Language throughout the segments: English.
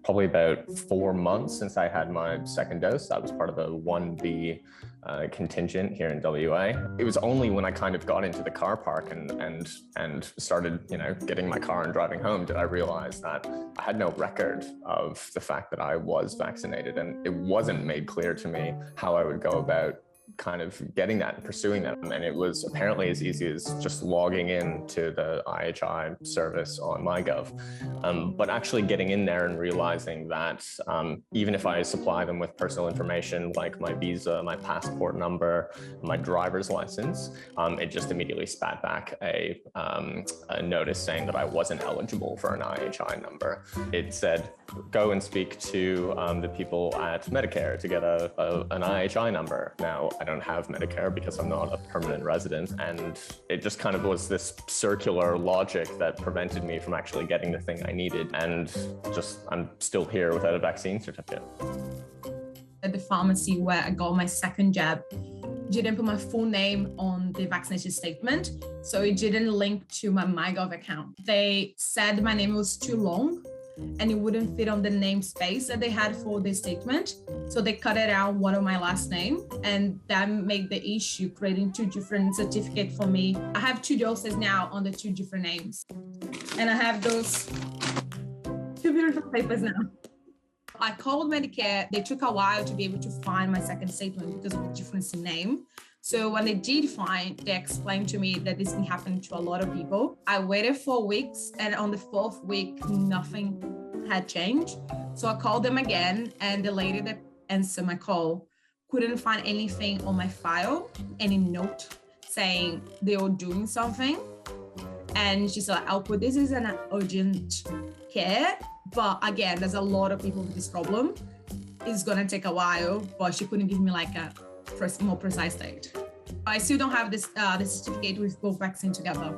probably about 4 months since I had my second dose. I was part of the 1B contingent here in WA. It was only when I kind of got into the car park and started, getting my car and driving home did I realize that I had no record of the fact that I was vaccinated, and it wasn't made clear to me how I would go about kind of getting that and pursuing that. And it was apparently as easy as just logging in to the IHI service on MyGov. But actually getting in there and realizing that even if I supply them with personal information like my visa, my passport number, my driver's license, it just immediately spat back a notice saying that I wasn't eligible for an IHI number. It said, go and speak to the people at Medicare to get an IHI number. Now, I don't have Medicare because I'm not a permanent resident, and it just kind of was this circular logic that prevented me from actually getting the thing I needed, and I'm still here without a vaccine certificate. At the pharmacy where I got my second jab, didn't put my full name on the vaccination statement, so it didn't link to my MyGov account. They said my name was too long and it wouldn't fit on the namespace that they had for the statement. So they cut it out one of my last name, and that made the issue creating two different certificates for me. I have 2 doses now on the 2 different names. And I have those 2 beautiful papers now. I called Medicare. They took a while to be able to find my second statement because of the difference in name. So when they did find, they explained to me that this can happen to a lot of people. I waited 4 weeks, and on the 4th week, nothing had changed. So I called them again, and the lady that answered my call couldn't find anything on my file, any note saying they were doing something. And she said, I'll put this as an urgent care. But again, there's a lot of people with this problem. It's gonna take a while, but she couldn't give me like a more precise date. I still don't have this certificate with both vaccines together.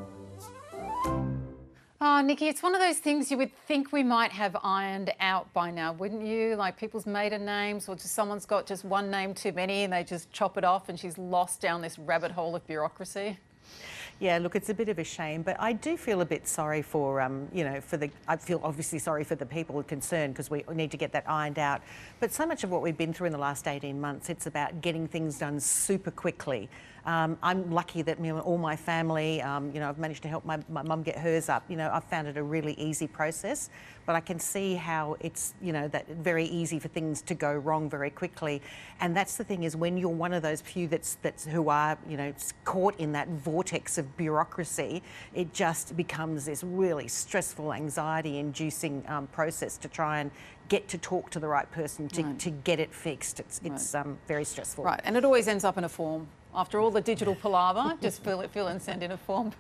Oh, Nikki, it's one of those things you would think we might have ironed out by now, wouldn't you? Like people's maiden names, or just someone's got just one name too many and they just chop it off, and she's lost down this rabbit hole of bureaucracy. Yeah, look, it's a bit of a shame, but I do feel a bit sorry for, I feel obviously sorry for the people concerned because we need to get that ironed out. But so much of what we've been through in the last 18 months, it's about getting things done super quickly. I'm lucky that all my family, I've managed to help my mum get hers up. I've found it a really easy process, but I can see how it's, that very easy for things to go wrong very quickly. And that's the thing, is when you're one of those few who are, caught in that vortex of bureaucracy, it just becomes this really stressful, anxiety-inducing process to try and get to talk to the right person to get it fixed. It's very stressful. Right, and it always ends up in a form. After all the digital palaver, just fill and send in a form.